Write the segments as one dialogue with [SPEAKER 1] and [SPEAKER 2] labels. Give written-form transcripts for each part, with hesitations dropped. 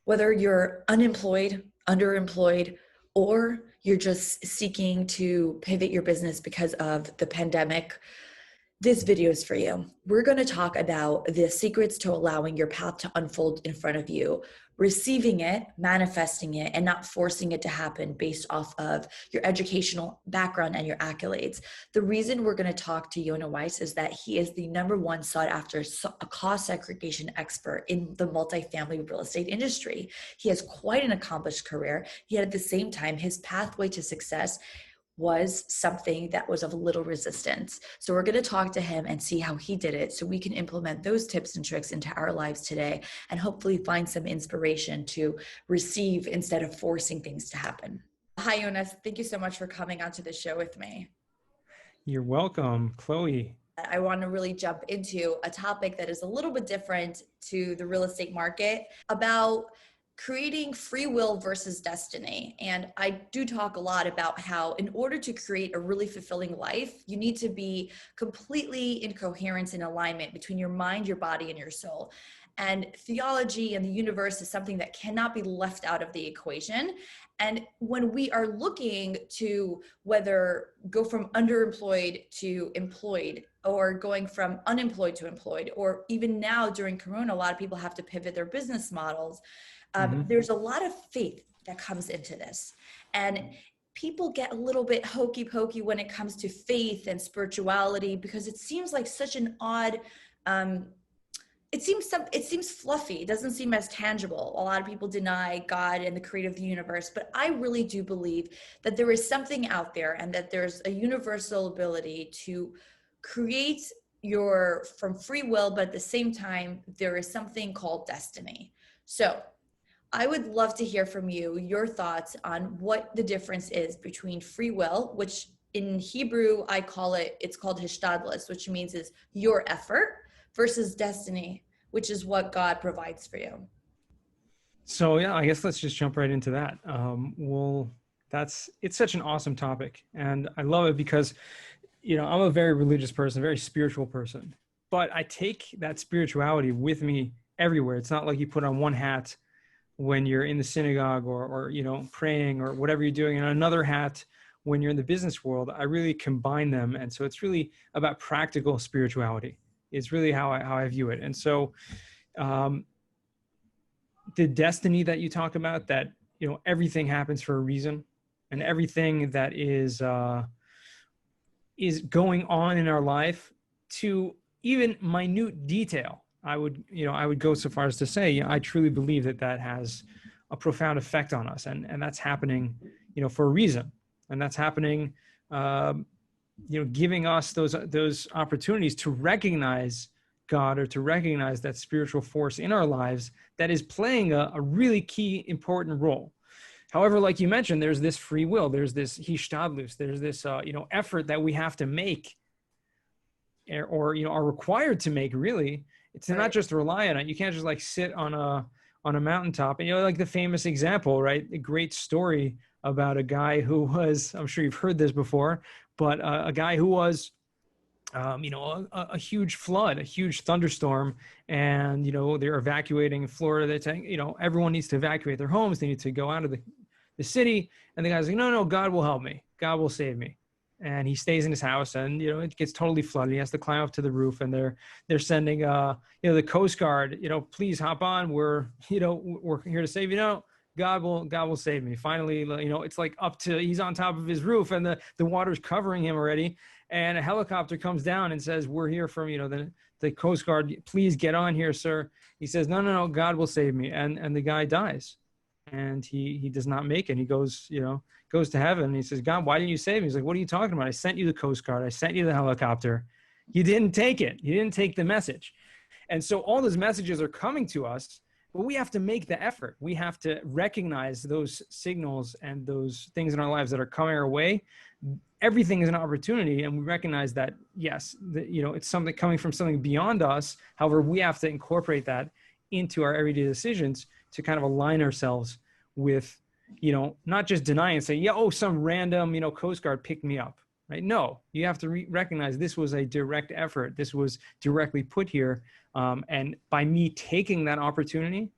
[SPEAKER 1] Whether you're unemployed, underemployed, or you're just seeking to pivot your business because of the pandemic, this video is for you. We're going to talk about the secrets to allowing your path to unfold in front of you, receiving it, manifesting it, and not forcing it to happen based off of your educational background and your accolades. The reason we're going to talk to Jonah Weiss is that he is the #1 sought after cost segregation expert in the multifamily real estate industry. He has quite an accomplished career, yet at the same time, his pathway to success was something that was of little resistance. So we're going to talk to him and see how he did it so we can implement those tips and tricks into our lives today and hopefully find some inspiration to receive instead of forcing things to happen. Hi, Jonas. Thank you so much for coming onto the show with me.
[SPEAKER 2] You're welcome, Chloe.
[SPEAKER 1] I want to really jump into a topic that is a little bit different to the real estate market about creating free will versus destiny. And I do talk a lot about how in order to create a really fulfilling life, you need to be completely in coherence and alignment between your mind, your body, and your soul. And theology and the universe is something that cannot be left out of the equation. And when we are looking to whether go from underemployed to employed, or going from unemployed to employed, or even now during Corona, a lot of people have to pivot their business models. There's a lot of faith that comes into this. And people get a little bit hokey pokey when it comes to faith and spirituality, because it seems like such an odd, it seems fluffy. It doesn't seem as tangible. A lot of people deny God and the creator of the universe, but I really do believe that there is something out there and that there's a universal ability to create from free will, but at the same time, there is something called destiny. So I would love to hear from you, your thoughts on what the difference is between free will, which in Hebrew, it's called hishtadlus, which means is your effort, versus destiny, which is what God provides for you.
[SPEAKER 2] So yeah, I guess let's just jump right into that. It's such an awesome topic. And I love it because, I'm a very religious person, very spiritual person, but I take that spirituality with me everywhere. It's not like you put on one hat when you're in the synagogue or praying or whatever you're doing, and another hat when you're in the business world. I really combine them. And so it's really about practical spirituality. It's really how I view it. And so the destiny that you talk about, that, everything happens for a reason, and everything that is going on in our life to even minute detail. I would go so far as to say, I truly believe that has a profound effect on us, and that's happening, for a reason, and that's happening, giving us those opportunities to recognize God, or to recognize that spiritual force in our lives that is playing a really key, important role. However, like you mentioned, there's this free will, there's this hishtadlus, there's this effort that we have to make, or are required to make, really. It's not just rely on it. You can't just like sit on a mountaintop. And like the famous example, right? A great story about a guy who was, I'm sure you've heard this before, but a guy who was, a huge flood, a huge thunderstorm, and they're evacuating Florida. They're saying, everyone needs to evacuate their homes. They need to go out of the city. And the guy's like, no, God will help me. God will save me. And he stays in his house, and it gets totally flooded. He has to climb up to the roof, and they're sending the Coast Guard, please hop on. We're here to save you. God will save me. Finally, it's like he's on top of his roof, and the water's covering him already. And a helicopter comes down and says, we're here from the Coast Guard. Please get on here, sir. He says, no, God will save me. And the guy dies, and he does not make it. He goes to heaven, and he says, God, why didn't you save me? He's like, what are you talking about? I sent you the Coast Guard. I sent you the helicopter. You didn't take it. You didn't take the message. And so all those messages are coming to us, but we have to make the effort. We have to recognize those signals and those things in our lives that are coming our way. Everything is an opportunity, and we recognize that, yes, it's something coming from something beyond us. However, we have to incorporate that into our everyday decisions to kind of align ourselves with, not just deny and say, some random, Coast Guard picked me up, right? No, you have to recognize this was a direct effort. This was directly put here. And by me taking that opportunity,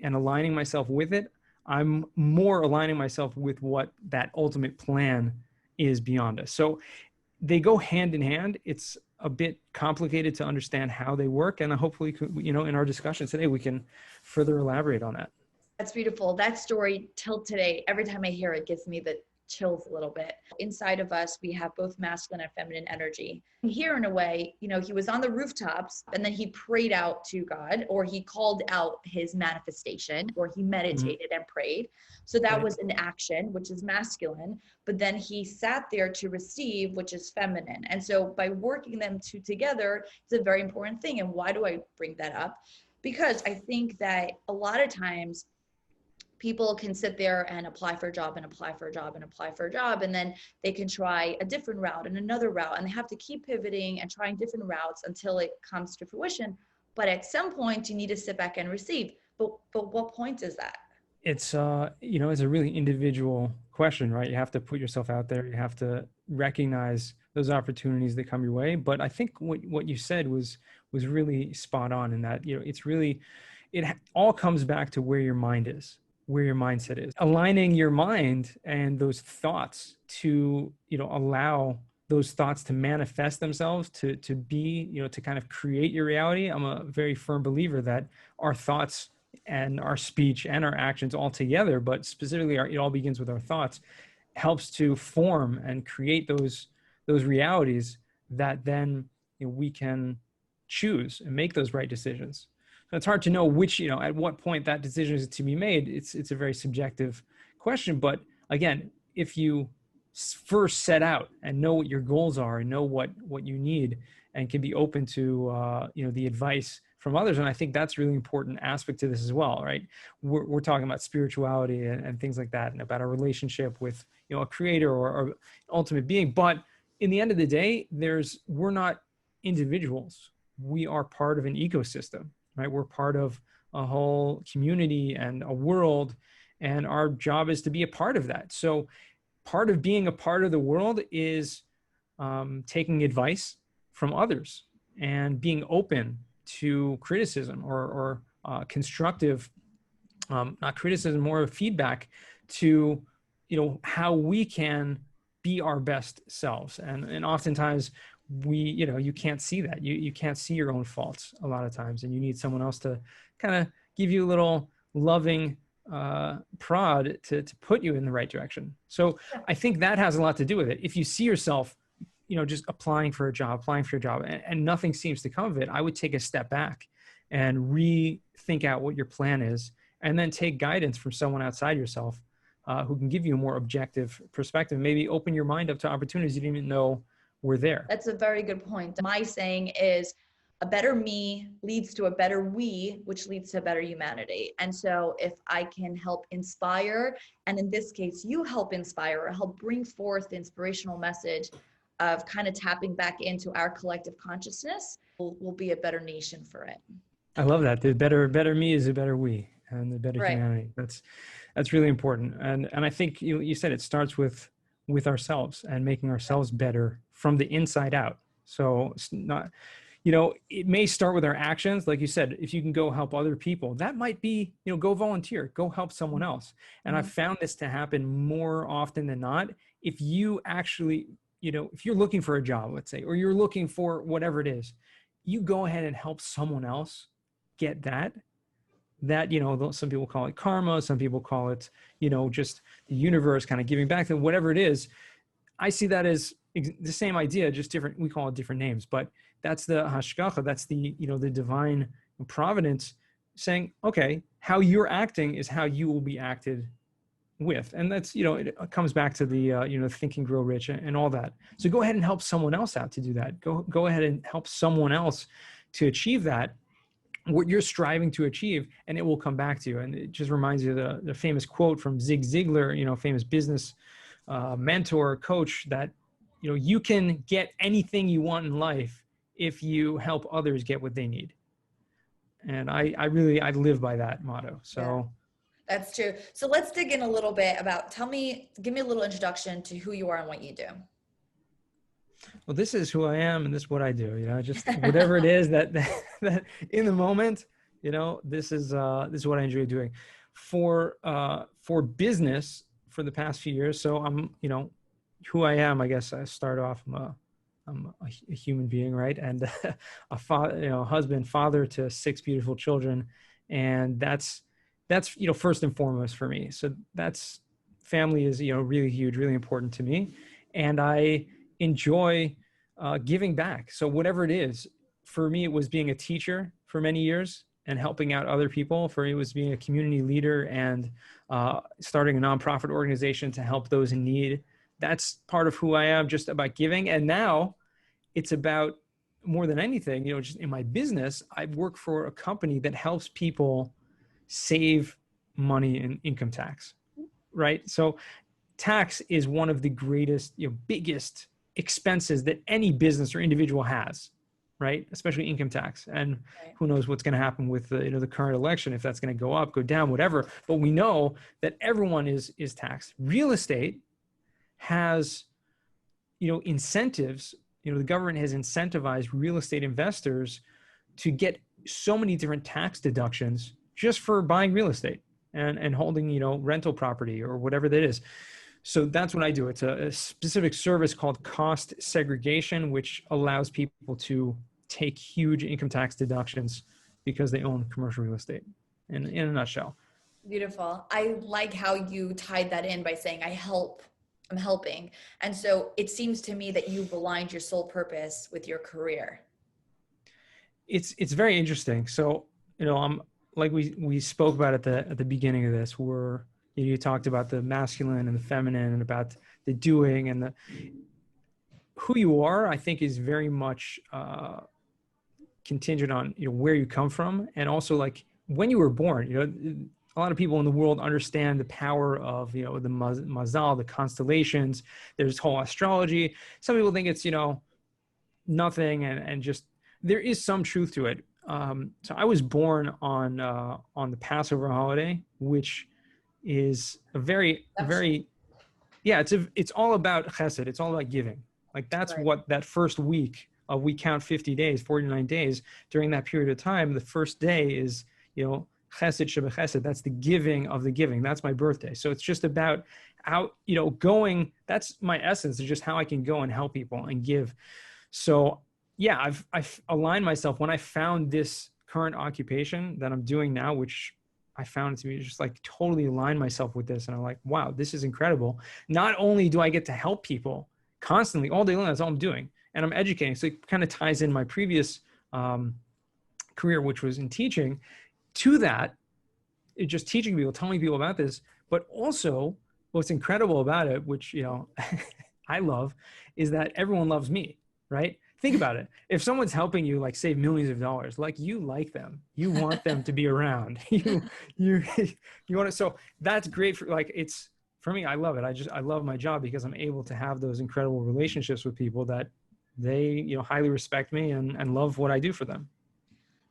[SPEAKER 2] and aligning myself with it, I'm more aligning myself with what that ultimate plan is beyond us. So they go hand in hand. It's a bit complicated to understand how they work. And hopefully, in our discussion today, we can further elaborate on that.
[SPEAKER 1] That's beautiful. That story till today, every time I hear it, gives me the chills a little bit. Inside of us, we have both masculine and feminine energy. Here, in a way, he was on the rooftops and then he prayed out to God, or he called out his manifestation, or he meditated and prayed. So that was an action, which is masculine, but then he sat there to receive, which is feminine. And so by working them two together, it's a very important thing. And why do I bring that up? Because I think that a lot of times people can sit there and apply for a job and apply for a job and apply for a job, and then they can try a different route and another route, and they have to keep pivoting and trying different routes until it comes to fruition. But at some point you need to sit back and receive. But what point is that?
[SPEAKER 2] It's it's a really individual question, right? You have to put yourself out there. You have to recognize those opportunities that come your way. But I think what you said was really spot on, in that it all comes back to where your mind is, where your mindset is. Aligning your mind and those thoughts to, allow those thoughts to manifest themselves, to be, to kind of create your reality. I'm a very firm believer that our thoughts and our speech and our actions all together, but specifically it all begins with our thoughts, helps to form and create those realities that then we can choose and make those right decisions. So it's hard to know which, at what point that decision is to be made. It's a very subjective question. But again, if you first set out and know what your goals are and know what you need, and can be open to, the advice from others. And I think that's a really important aspect to this as well, right? We're talking about spirituality and things like that, and about our relationship with, a creator or ultimate being. But in the end of the day, we're not individuals. We are part of an ecosystem, right? We're part of a whole community and a world, and our job is to be a part of that. So part of being a part of the world is taking advice from others and being open to criticism or constructive, not criticism, more of feedback to, how we can be our best selves. And oftentimes you can't see that. You can't see your own faults a lot of times, and you need someone else to kind of give you a little loving prod to put you in the right direction. So I think that has a lot to do with it. If you see yourself, just applying for a job, and nothing seems to come of it, I would take a step back and rethink out what your plan is, and then take guidance from someone outside yourself who can give you a more objective perspective. Maybe open your mind up to opportunities you didn't even know were there.
[SPEAKER 1] That's a very good point. My saying is, a better me leads to a better we, which leads to a better humanity. And so if I can help inspire, and in this case, you help inspire or help bring forth the inspirational message of kind of tapping back into our collective consciousness, we'll be a better nation for it.
[SPEAKER 2] I love that. The better me is a better we, and the better humanity. That's really important. And I think you said it starts with ourselves and making ourselves better from the inside out. So it's not, it may start with our actions. Like you said, if you can go help other people, that might be, go volunteer, go help someone else. And I've found this to happen more often than not. If you actually, if you're looking for a job, let's say, or you're looking for whatever it is, you go ahead and help someone else get that, some people call it karma. Some people call it, just the universe kind of giving back to whatever it is. I see that as the same idea, just different. We call it different names, but that's the hashgacha. That's the, the divine providence saying, okay, how you're acting is how you will be acted with. And that's, it comes back to the, Think and Grow Rich and all that. So go ahead and help someone else out to do that. Go ahead and help someone else to achieve that, what you're striving to achieve, and it will come back to you. And it just reminds you of the famous quote from Zig Ziglar, famous business mentor, coach, that, you can get anything you want in life if you help others get what they need. And I live by that motto. So
[SPEAKER 1] yeah, that's true. So let's dig in a little bit about, give me a little introduction to who you are and what you do.
[SPEAKER 2] Well, this is who I am, and this is what I do. Just whatever it is that in the moment, This is what I enjoy doing for business for the past few years. So I'm, who I am, I guess I start off, I'm a human being, right? And a father, husband, father to 6 beautiful children. And that's, first and foremost for me. So that's, family is, really huge, really important to me. And I enjoy giving back. So whatever it is, for me, it was being a teacher for many years and helping out other people. For me, it was being a community leader and starting a nonprofit organization to help those in need. That's part of who I am, just about giving. And now it's about, more than anything, just in my business, I work for a company that helps people save money in income tax, right? So tax is one of the greatest, biggest expenses that any business or individual has, right? Especially income tax. And who knows what's going to happen with the current election, if that's going to go up, go down, whatever. But we know that everyone is taxed. Real estate has, incentives. The government has incentivized real estate investors to get so many different tax deductions just for buying real estate and holding, rental property or whatever that is. So that's what I do. It's a specific service called cost segregation, which allows people to take huge income tax deductions because they own commercial real estate, in a nutshell.
[SPEAKER 1] Beautiful. I like how you tied that in by saying I'm helping. And so it seems to me that you've aligned your sole purpose with your career.
[SPEAKER 2] It's very interesting. So, I'm, like we spoke about at the beginning of this, where you talked about the masculine and the feminine and about the doing and the who you are. I think is very much contingent on where you come from, and also like when you were born. A lot of people in the world understand the power of the mazal, the constellations. There's whole astrology. Some people think it's nothing, and just there is some truth to it. So I was born on the Passover holiday, which is a very, very, yeah, it's all about chesed. It's all about giving. Like that's
[SPEAKER 1] Right.
[SPEAKER 2] what that first week of, we count 50 days, 49 days. During that period of time, the first day is, chesed sheba chesed. That's the giving of the giving. That's my birthday. So it's just about how, going, that's my essence, is just how I can go and help people and give. So yeah, I've aligned myself when I found this current occupation that I'm doing now, which I found it to be just like totally align myself with this. And I'm like, wow, this is incredible. Not only do I get to help people constantly all day long, that's all I'm doing. And I'm educating. So it kind of ties in my previous career, which was in teaching, to that. It's just teaching people, telling people about this. But also what's incredible about it, which, I love, is that everyone loves me, right? Think about it. If someone's helping you like save millions of dollars, like you like them, you want them to be around, you want to, so that's great for for me, I love it. I love my job because I'm able to have those incredible relationships with people that they, highly respect me and love what I do for them.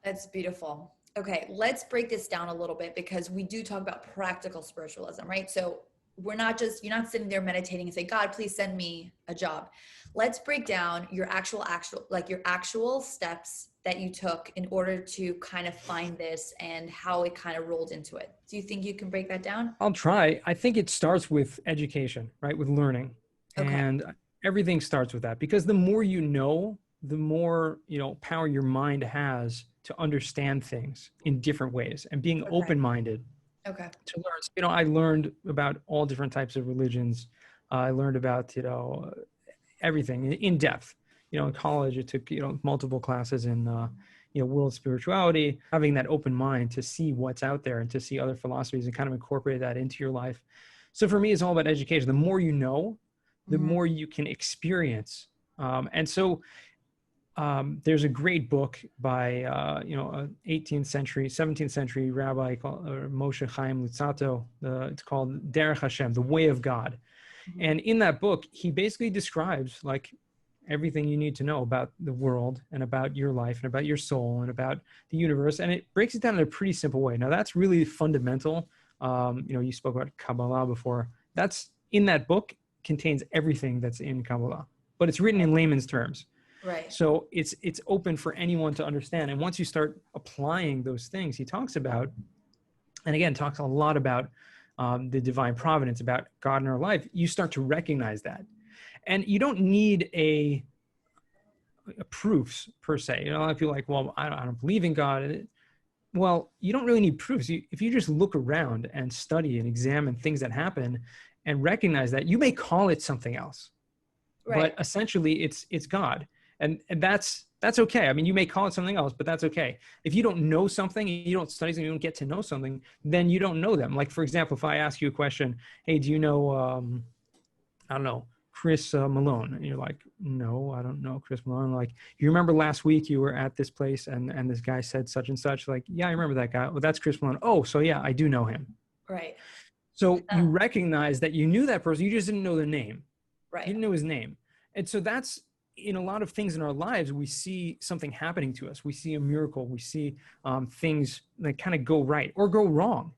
[SPEAKER 1] That's beautiful. Okay, let's break this down a little bit because we do talk about practical spiritualism, right? So you're not sitting there meditating and say, God, please send me a job. Let's break down your actual steps that you took in order to kind of find this and how it kind of rolled into it. Do you think you can break that down?
[SPEAKER 2] I'll try. I think it starts with education, right? With learning.
[SPEAKER 1] Okay.
[SPEAKER 2] And everything starts with that, because the more the more, power your mind has to understand things in different ways and being open-minded.
[SPEAKER 1] Okay.
[SPEAKER 2] To learn. So, I learned about all different types of religions. I learned about, everything in depth. In college, it took, multiple classes in, world spirituality, having that open mind to see what's out there and to see other philosophies and kind of incorporate that into your life. So for me, it's all about education. The more you know, the more you can experience. And so there's a great book by, a 17th century rabbi called Moshe Chaim Luzzatto. It's called Derech Hashem, the way of God. And in that book, he basically describes like everything you need to know about the world and about your life and about your soul and about the universe. And it breaks it down in a pretty simple way. Now that's really fundamental. You spoke about Kabbalah before. That's in that book, contains everything that's in Kabbalah, but it's written in layman's terms.
[SPEAKER 1] Right.
[SPEAKER 2] So it's open for anyone to understand. And once you start applying those things he talks about, and again, talks a lot about the divine providence, about God in our life, you start to recognize that. And you don't need a proofs per se. You know, a lot of people are like, well, I don't believe in God. Well, you don't really need proofs. If you just look around and study and examine things that happen and recognize that, you may call it something else,
[SPEAKER 1] Right.
[SPEAKER 2] but essentially it's God. And that's okay. I mean, you may call it something else, but that's okay. If you don't know something, you don't study something, you don't get to know something, then you don't know them. Like, for example, if I ask you a question, hey, do you know, I don't know, Chris Malone? And you're like, no, I don't know Chris Malone. Like, you remember last week you were at this place and this guy said such and such? Like, yeah, I remember that guy. Well, that's Chris Malone. Oh, so yeah, I do know him.
[SPEAKER 1] Right.
[SPEAKER 2] So you recognize that you knew that person. You just didn't know the name. You
[SPEAKER 1] Right.
[SPEAKER 2] didn't know his name. And so that's, in a lot of things in our lives, we see something happening to us. We see a miracle. We see things that kind of go right or go wrong.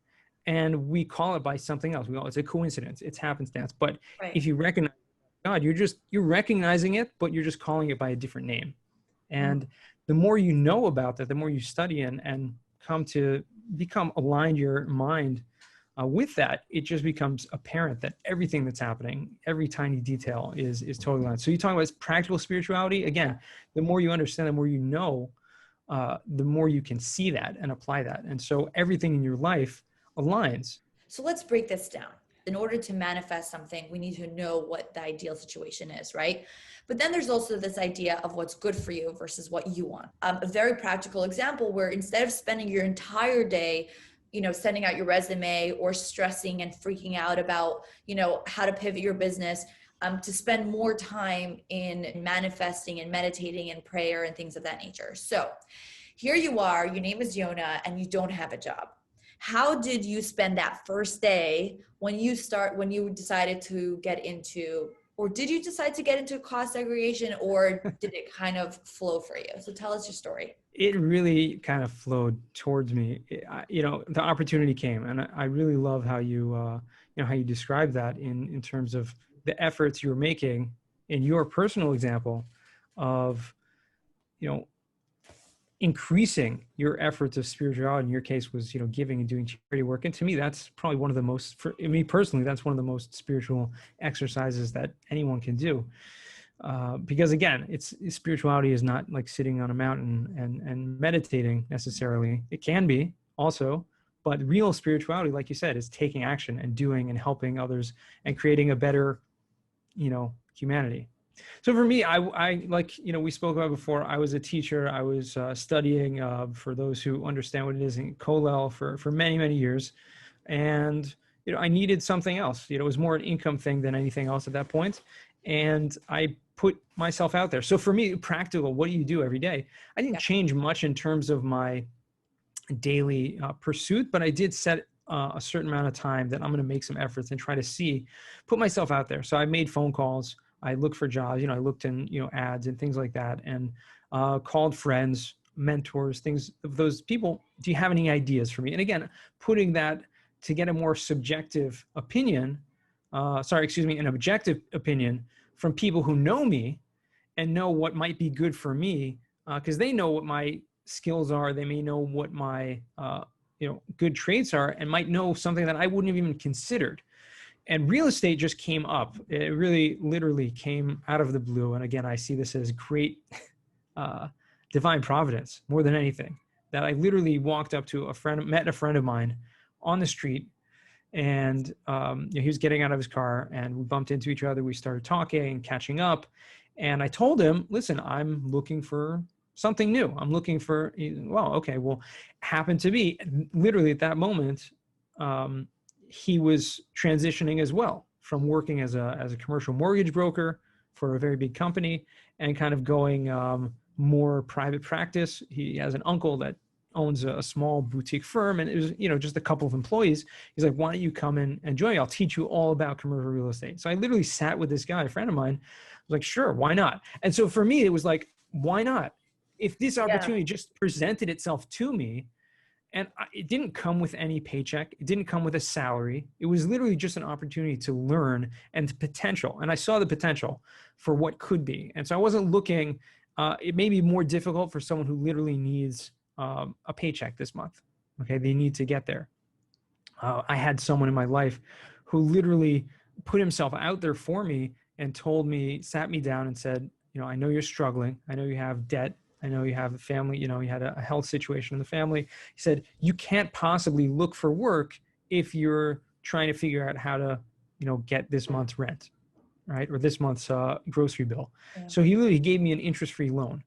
[SPEAKER 2] And we call it by something else. We call it, it's a coincidence. It's happenstance. But
[SPEAKER 1] Right.
[SPEAKER 2] if you recognize God, you're recognizing it, but you're just calling it by a different name.
[SPEAKER 1] Mm.
[SPEAKER 2] And the more you know about that, the more you study and come to become aligned your mind with that, it just becomes apparent that everything that's happening, every tiny detail is totally aligned. So you're talking about practical spirituality. Again, the more you understand, the more you know, the more you can see that and apply that. And so everything in your life aligns.
[SPEAKER 1] So let's break this down. In order to manifest something, we need to know what the ideal situation is, right? But then there's also this idea of what's good for you versus what you want. A very practical example where instead of spending your entire day, sending out your resume or stressing and freaking out about, how to pivot your business, to spend more time in manifesting and meditating and prayer and things of that nature. So here you are, your name is Jonah, and you don't have a job. How did you spend that first day when you decided to get into, or did you decide to get into cost segregation, or did it kind of flow for you? So tell us your story.
[SPEAKER 2] It really kind of flowed towards me. The opportunity came, and I really love how how you describe that in terms of the efforts you were making in your personal example of, increasing your efforts of spirituality. In your case was, giving and doing charity work. And to me, that's probably one of the most, for me personally, that's one of the most spiritual exercises that anyone can do. Because again, spirituality is not like sitting on a mountain and meditating necessarily. It can be also, but real spirituality, like you said, is taking action and doing and helping others and creating a better, humanity. So for me, I like, we spoke about before, I was a teacher. I was studying, for those who understand what it is, in Kollel for many, many years. And, I needed something else. It was more an income thing than anything else at that point. And I put myself out there. So for me, practical, what do you do every day? I didn't change much in terms of my daily pursuit, but I did set a certain amount of time that I'm going to make some efforts and try to put myself out there. So I made phone calls. I looked for jobs, I looked in, ads and things like that, and called friends, mentors, things of those people. Do you have any ideas for me? And again, putting that to get a more subjective opinion, an objective opinion from people who know me and know what might be good for me, because they know what my skills are. They may know what my, good traits are, and might know something that I wouldn't have even considered. And real estate just came up. It really literally came out of the blue. And again, I see this as great divine providence more than anything, that I literally walked up to met a friend of mine on the street, and he was getting out of his car, and we bumped into each other. We started talking, catching up. And I told him, listen, I'm looking for something new. I'm looking for, well, okay, well, happened to be literally at that moment, he was transitioning as well from working as a commercial mortgage broker for a very big company and kind of going more private practice. He has an uncle that owns a small boutique firm, and it was, just a couple of employees. He's like, why don't you come in and join me? I'll teach you all about commercial real estate. So I literally sat with this guy, a friend of mine. I was like, sure, why not? And so for me, it was like, why not? If this opportunity just presented itself to me, and it didn't come with any paycheck. It didn't come with a salary. It was literally just an opportunity to learn and the potential. And I saw the potential for what could be. And so I wasn't looking it may be more difficult for someone who literally needs a paycheck this month. Okay, they need to get there. I had someone in my life who literally put himself out there for me and told me, sat me down and said, I know you're struggling. I know you have debt. I know you have a family, you had a health situation in the family. He said, you can't possibly look for work if you're trying to figure out how to, get this month's rent, right? Or this month's grocery bill.
[SPEAKER 1] Yeah.
[SPEAKER 2] So he literally gave me an interest-free loan.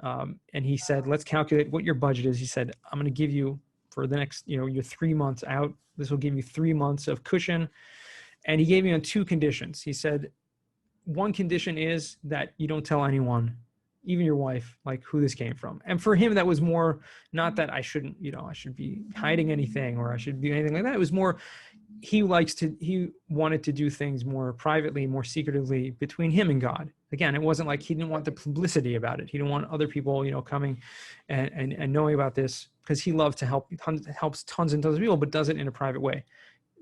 [SPEAKER 2] And he said, let's calculate what your budget is. He said, I'm going to give you for the next, your 3 months out. This will give you 3 months of cushion. And he gave me on 2 conditions. He said, one condition is that you don't tell anyone, even your wife, like who this came from. And for him, that was more not that I shouldn't, I should be hiding anything or I should be anything like that. It was more, he wanted to do things more privately, more secretively between him and God. Again, it wasn't like he didn't want the publicity about it. He didn't want other people, coming and knowing about this, because he loved to helps tons and tons of people, but does it in a private way.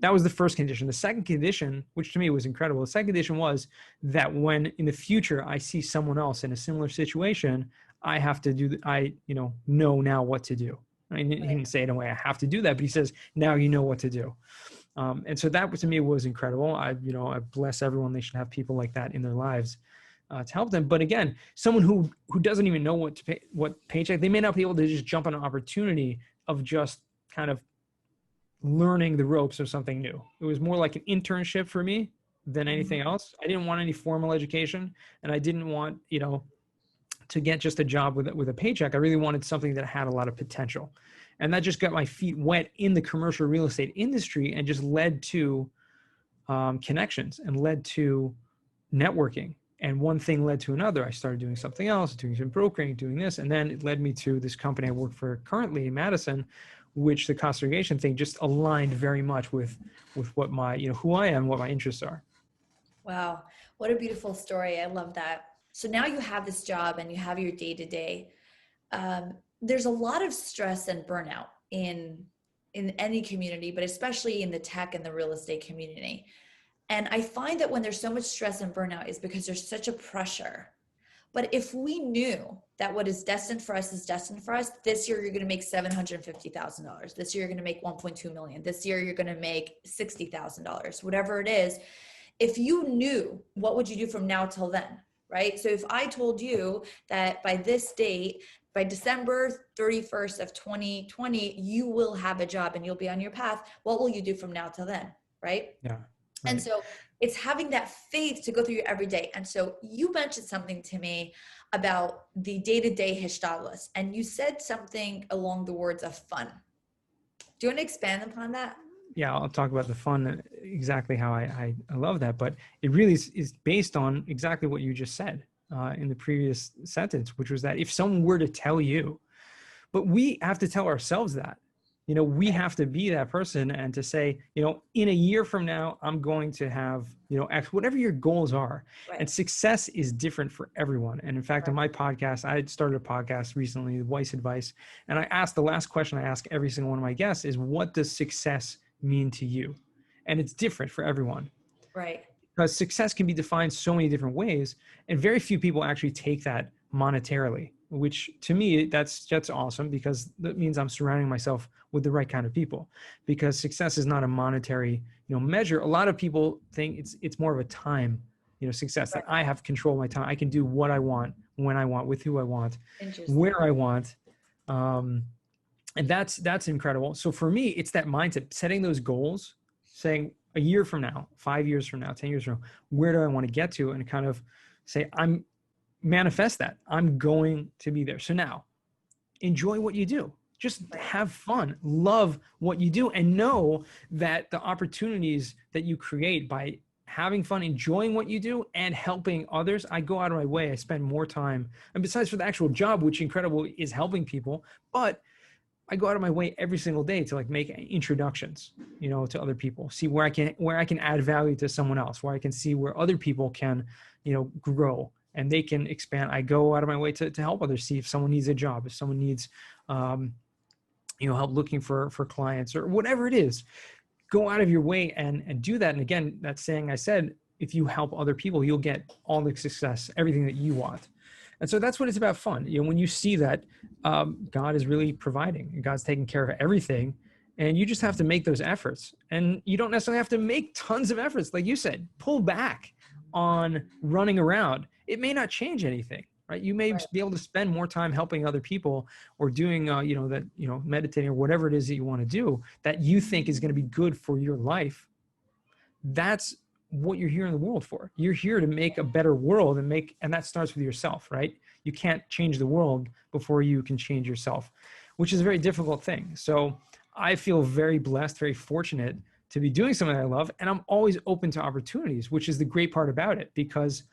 [SPEAKER 2] That was the first condition. The second condition, which to me was incredible, the second condition was that when in the future I see someone else in a similar situation, I have to know now what to do. He didn't say it in a way I have to do that, but he says, now you know what to do. And so that to me was incredible. I bless everyone. They should have people like that in their lives to help them. But again, someone who doesn't even know what paycheck, they may not be able to just jump on an opportunity of just kind of learning the ropes of something new. It was more like an internship for me than anything else. I didn't want any formal education, and I didn't want, to get just a job with a paycheck. I really wanted something that had a lot of potential. And that just got my feet wet in the commercial real estate industry and just led to connections and led to networking. And one thing led to another. I started doing something else, doing some brokering, doing this. And then it led me to this company I work for currently in Madison, which the cost segregation thing just aligned very much with what my, who I am, what my interests are.
[SPEAKER 1] Wow. What a beautiful story. I love that. So now you have this job and you have your day-to-day. There's a lot of stress and burnout in any community, but especially in the tech and the real estate community. And I find that when there's so much stress and burnout is because there's such a pressure. But if we knew that what is destined for us is destined for us, this year you're going to make $750,000. This year you're going to make 1.2 million. This year you're going to make $60,000, whatever it is. If you knew, what would you do from now till then, right? So if I told you that by this date, by December 31st of 2020, you will have a job and you'll be on your path, what will you do from now till then, right?
[SPEAKER 2] Yeah. Right.
[SPEAKER 1] And so it's having that faith to go through your everyday. And so you mentioned something to me about the day-to-day hishtadlus, and you said something along the words of fun. Do you want to expand upon that?
[SPEAKER 2] Yeah, I'll talk about the fun, exactly how I love that. But it really is based on exactly what you just said in the previous sentence, which was that if someone were to tell you, but we have to tell ourselves that. We have to be that person and to say, in a year from now, I'm going to have, X, whatever your goals are. Right. And success is different for everyone. And in fact, on my podcast, I started a podcast recently, Weiss Advice. And I asked, the last question I ask every single one of my guests is, what does success mean to you? And it's different for everyone.
[SPEAKER 1] Right.
[SPEAKER 2] Because success can be defined so many different ways. And very few people actually take that monetarily, which to me, that's awesome, because that means I'm surrounding myself with the right kind of people, because success is not a monetary, measure. A lot of people think it's more of a time, success, that I have control of my time. I can do what I want, when I want, with who I want, where I want. And that's incredible. So for me, it's that mindset, setting those goals, saying a year from now, 5 years from now, 10 years from now, where do I want to get to? And kind of say, manifest that I'm going to be there. So now enjoy what you do. Just have fun, love what you do, and know that the opportunities that you create by having fun, enjoying what you do, and helping others. I go out of my way. I spend more time, and besides for the actual job, which incredible is helping people, but I go out of my way every single day to make introductions, to other people, see where I can add value to someone else, where I can see where other people can, grow and they can expand. I go out of my way to help others, see if someone needs a job, if someone needs, help looking for clients or whatever it is. Go out of your way and do that. And again, that saying I said, if you help other people, you'll get all the success, everything that you want. And so that's what it's about, fun. When you see that God is really providing and God's taking care of everything, and you just have to make those efforts. And you don't necessarily have to make tons of efforts. Like you said, pull back on running around. It may not change anything, right? You may
[SPEAKER 1] Right.
[SPEAKER 2] be able to spend more time helping other people or doing, meditating or whatever it is that you want to do that you think is going to be good for your life. That's what you're here in the world for. You're here to make a better world and that starts with yourself, right? You can't change the world before you can change yourself, which is a very difficult thing. So I feel very blessed, very fortunate to be doing something I love. And I'm always open to opportunities, which is the great part about it, because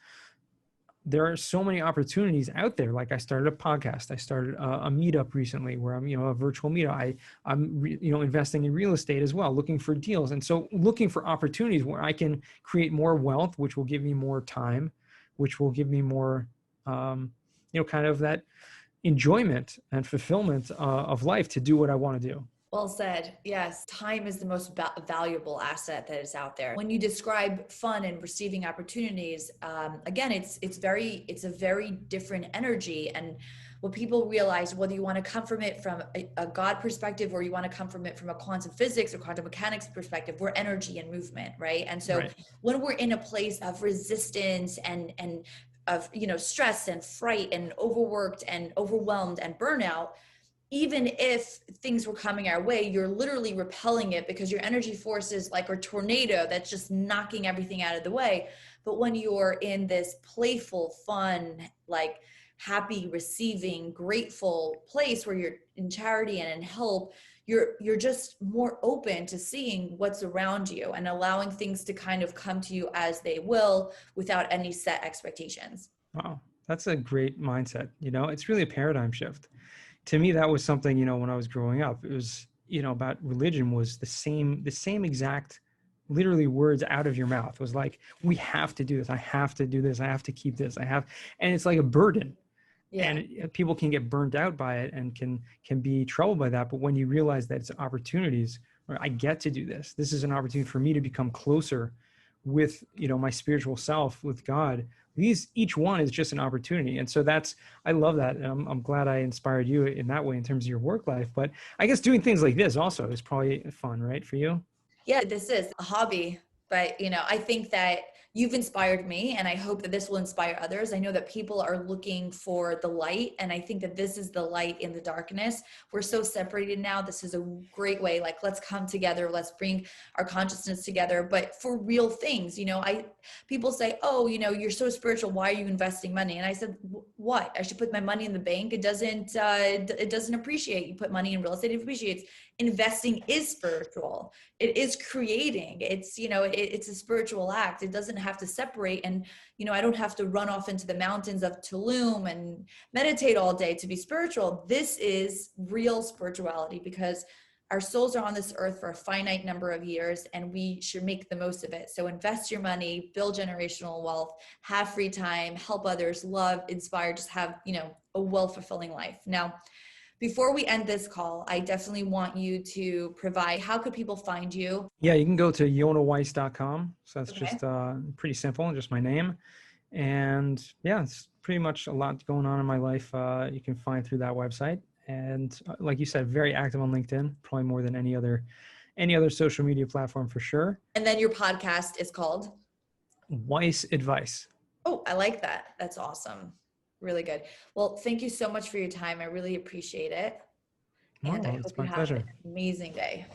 [SPEAKER 2] there are so many opportunities out there. Like I started a podcast. I started a meetup recently where I'm, a virtual meetup. I'm investing in real estate as well, looking for deals. And so looking for opportunities where I can create more wealth, which will give me more time, which will give me more, kind of that enjoyment and fulfillment of life to do what I want to do.
[SPEAKER 1] Well said. Yes, time is the most valuable asset that is out there. When you describe fun and receiving opportunities, again, it's a very different energy. And what people realize, whether you want to come from it from a God perspective or you want to come from it from a quantum physics or quantum mechanics perspective, we're energy and movement, right? And so
[SPEAKER 2] Right.
[SPEAKER 1] when we're in a place of resistance and of stress and fright and overworked and overwhelmed and burnout, even if things were coming our way, you're literally repelling it because your energy force is like a tornado that's just knocking everything out of the way. But when you're in this playful, fun, like happy, receiving, grateful place where you're in charity and in help, you're just more open to seeing what's around you and allowing things to kind of come to you as they will without any set expectations.
[SPEAKER 2] Wow. That's a great mindset. It's really a paradigm shift. To me, that was something, when I was growing up, it was, about religion was the same exact, literally words out of your mouth. It was like, we have to do this. I have to do this. I have to keep this. And it's like a burden.
[SPEAKER 1] Yeah.
[SPEAKER 2] And people can get burned out by it and can be troubled by that. But when you realize that it's opportunities, or I get to do this, this is an opportunity for me to become closer with, my spiritual self, with God. Each one is just an opportunity. And so I love that. And I'm glad I inspired you in that way in terms of your work life. But I guess doing things like this also is probably fun, right? For you?
[SPEAKER 1] Yeah, this is a hobby, but I think that you've inspired me and I hope that this will inspire others. I know that people are looking for the light and I think that this is the light in the darkness. We're so separated now. This is a great way. Like, let's come together. Let's bring our consciousness together, but for real things. People say, oh, you're so spiritual. Why are you investing money? And I said, what? I should put my money in the bank. It doesn't appreciate. You put money in real estate, it appreciates. Investing is spiritual. It is creating. It's, it's a spiritual act. It doesn't have to separate. And, I don't have to run off into the mountains of Tulum and meditate all day to be spiritual. This is real spirituality because our souls are on this earth for a finite number of years and we should make the most of it. So invest your money, build generational wealth, have free time, help others, love, inspire, just have, a well-fulfilling life. Now, before we end this call, I definitely want you to provide, how could people find you?
[SPEAKER 2] Yeah, you can go to yonaweiss.com. So that's
[SPEAKER 1] Okay.
[SPEAKER 2] just pretty simple, just my name. And yeah, it's pretty much a lot going on in my life. You can find through that website. And like you said, very active on LinkedIn, probably more than any other social media platform for sure.
[SPEAKER 1] And then your podcast is called?
[SPEAKER 2] Weiss Advice.
[SPEAKER 1] Oh, I like that. That's awesome. Really good. Well, thank you so much for your time. I really appreciate it. And I
[SPEAKER 2] It's
[SPEAKER 1] hope
[SPEAKER 2] my
[SPEAKER 1] you have
[SPEAKER 2] pleasure.
[SPEAKER 1] an amazing day.